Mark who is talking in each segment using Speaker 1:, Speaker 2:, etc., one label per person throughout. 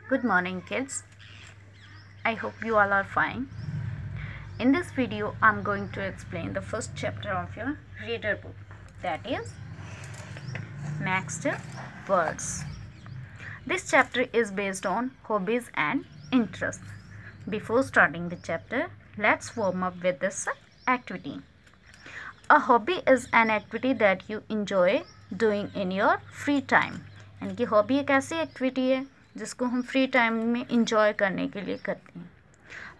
Speaker 1: Good morning, kids. I hope you all are fine. In this video, I'm going to explain the first chapter of your reader book, that is Mixed Words. This chapter is based on hobbies and interests. Before starting the chapter, let's warm up with this activity. A hobby is an activity that you enjoy doing in your free time. यानी कि hobby एक ऐसी activity है जिसको हम free time में enjoy करने के लिए करते हैं.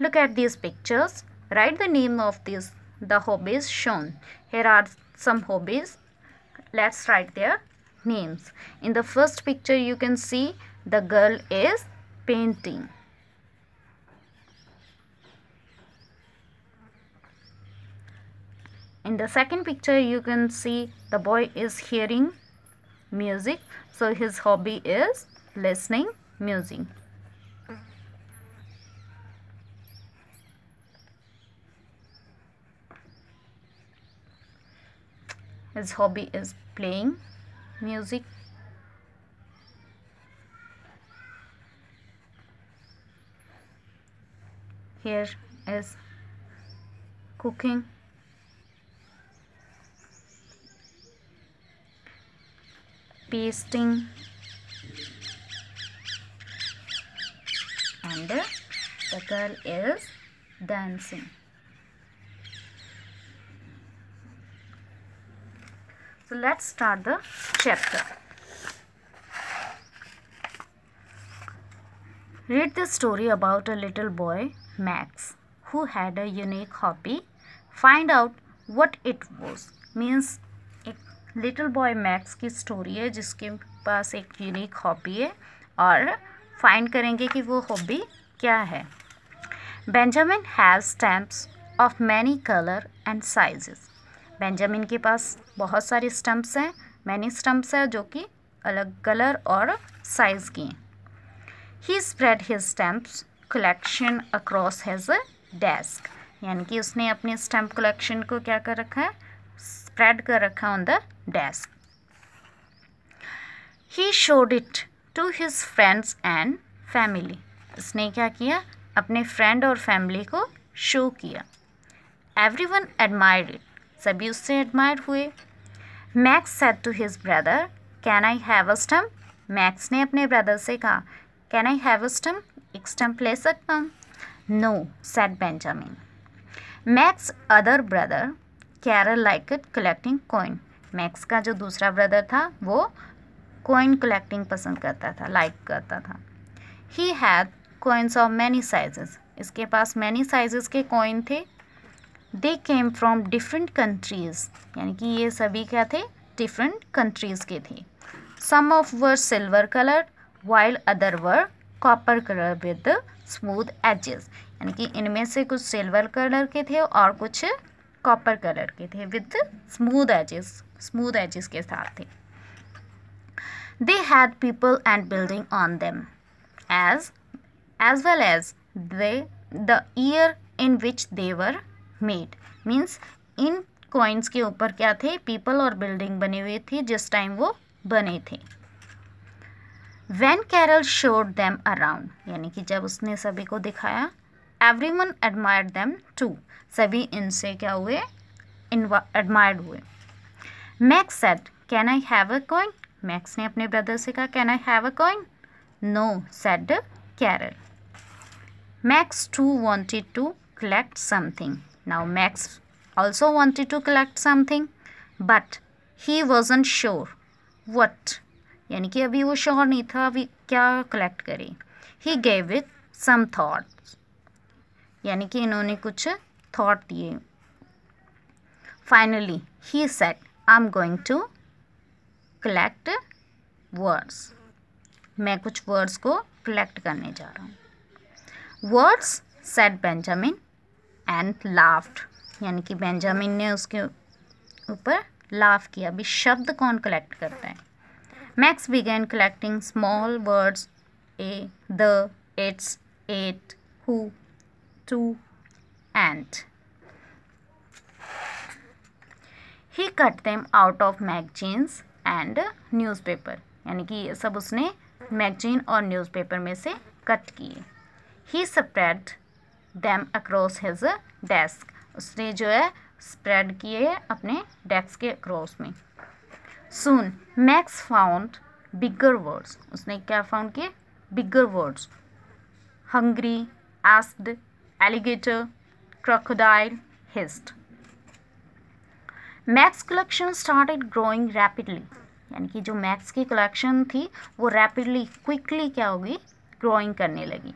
Speaker 1: Look at these pictures. Write the name of the hobbies shown. Here are some hobbies. Let's write their names. In the first picture you can see the girl is painting. In the second picture you can see the boy is hearing music, so his hobby is listening music. His hobby is playing music. Here is cooking. Pasting. And the girl is dancing. So let's start the chapter. Read the story about a little boy, Max, who had a unique hobby. Find out what it was. Means एक little boy Max की story है जिसके पास एक unique hobby है और find करेंगे कि वो हॉबी क्या है. Benjamin has stamps of many colour and sizes. Benjamin के पास बहुत सारे स्टम्प्स हैं, मैनी स्टम्प्स हैं जो कि अलग कलर और साइज़ की हैं. He spread his stamps collection across his desk. यानी कि उसने अपने स्टैम्प कलेक्शन को क्या कर रखा है, स्प्रेड कर रखा on the desk. He showed it to his friends and family. उसने क्या किया, अपने फ्रेंड और फैमिली को शो किया. Everyone admired it. सभी उससे एडमायर हुए. Max said to his brother, can I have a stamp. Max ने अपने ब्रदर से कहा, can I have a stamp, एक स्टम्प ले सकता हूँ. No said Benjamin. Max other brother Carol like it collecting coin. Max का जो दूसरा ब्रदर था वो कॉइन कलेक्टिंग पसंद करता था, लाइक करता था. He had coins of many sizes. इसके पास मैनी साइजेस के कॉइन थे. दे केम फ्रॉम डिफरेंट कंट्रीज़. यानी कि ये सभी क्या थे, डिफरेंट कंट्रीज़ के थे. Some of were silver colour while other were copper colour with smooth edges. यानी कि इनमें से कुछ सिल्वर कलर के थे और कुछ कॉपर कलर के थे विद स्मूथ एजेस के साथ थे. They had people and building on them, as well as the year in which they were made. Means in coins के ऊपर क्या थे, people और building बनी हुई थी जिस टाइम वो बने थे. When Carol showed them around, यानी कि जब उसने सभी को दिखाया, everyone admired them too. सभी इनसे क्या हुए, admired हुए. Max said, can I have a coin? Max ने अपने ब्रदर से कहा, can I have a coin. No said Carol. Max too wanted to collect something. Now Max also wanted to collect something but he wasn't sure what. यानी कि अभी वो sure नहीं था अभी क्या कलेक्ट करे. He gave it some thoughts. यानी कि इन्होंने कुछ थॉट दिए. Finally he said, I am going to collect words. मैं कुछ वर्ड्स को कलेक्ट करने जा रहा हूँ. Words said Benjamin and laughed. यानी कि बेंजामिन ने उसके ऊपर लाफ किया. अभी शब्द कौन कलेक्ट करता है. Max began collecting small words, a, the, it's, at, who, to and. He cut them out of magazines and newspaper. यानी कि ये सब उसने मैगजीन और न्यूज़पेपर में से कट किए। He spread them across his desk, उसने जो है स्प्रेड किए अपने डेस्क के अक्रॉस में। Soon Max found bigger words, उसने क्या फाउंड किए? Bigger words. Hungry, asked, alligator, crocodile, hissed. Max collection started growing rapidly, यानी कि जो मैक्स की कलेक्शन थी वो रैपिडली क्विकली क्या होगी? ग्रोइंग करने लगी।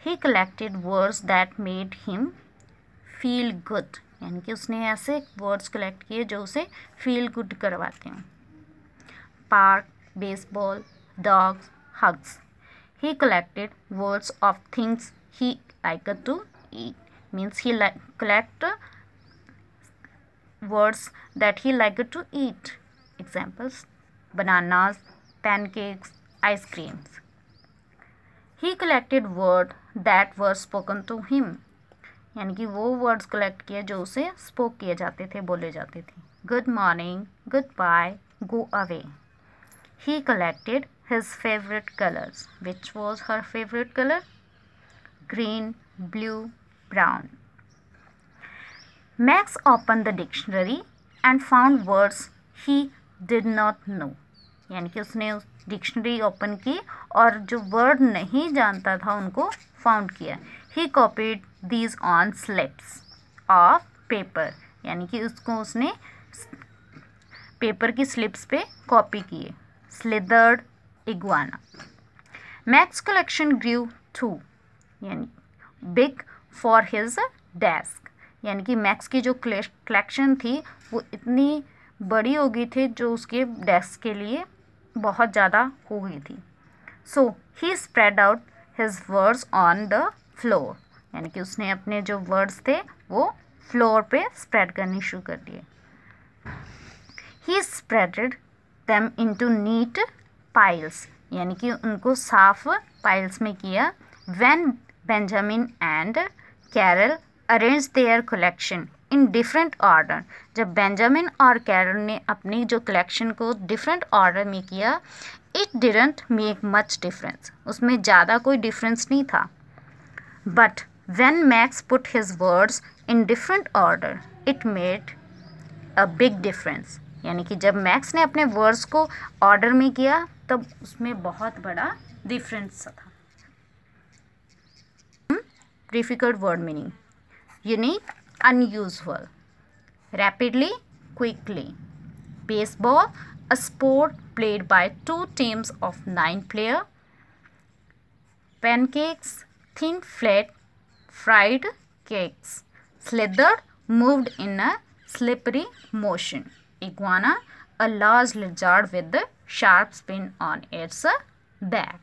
Speaker 1: ही collected words that made him feel good, यानी कि उसने ऐसे वर्ड्स कलेक्ट किए जो उसे फील गुड करवाते हैं। Park, baseball, dogs, hugs. He collected words of things he liked to eat, means he collect words that he liked to eat. Examples: bananas, pancakes, ice creams. He collected words that were spoken to him, यानी कि वो words collect किए जो उसे spoke किए जाते थे, बोले जाते थे। Good morning, good bye, go away. He collected his favorite colors. Which was her favorite color? Green, blue, brown. Max opened the dictionary and found words he did not know. यानी कि उसने उस डिक्शनरी ओपन की और जो word नहीं जानता था उनको फाउंड किया। He copied these on slips of paper, यानी कि उसने पेपर की स्लिप्स पे कॉपी किए। Slithered iguana. Max collection grew too, यानी big for his desk, यानी कि मैक्स की जो कलेक्शन थी वो इतनी बड़ी हो गई थी जो उसके डेस्क के लिए बहुत ज़्यादा हो गई थी। So he spread out his words on the floor, यानी कि उसने अपने जो वर्ड्स थे वो फ्लोर पे स्प्रेड करनी शुरू कर दिए। He spreaded them into neat piles, यानी कि उनको साफ पाइल्स में किया। When Benjamin and Carol arranged their collection in different order, जब बेंजामिन और कैरल ने अपनी जो कलेक्शन को डिफरेंट ऑर्डर में किया, it didn't make much difference, उसमें ज़्यादा कोई डिफरेंस नहीं था। But when Max put his words in different order, it made a big difference, यानी कि जब मैक्स ने अपने वर्ड्स को ऑर्डर में किया तब उसमें बहुत बड़ा डिफरेंस था। Difficult word meaning: unique, unusual, rapidly, quickly. Baseball, a sport played by 2 teams of 9 players. Pancakes, thin flat fried cakes. Slithered, moved in a slippery motion. Iguana, a large lizard with a sharp spin on its back.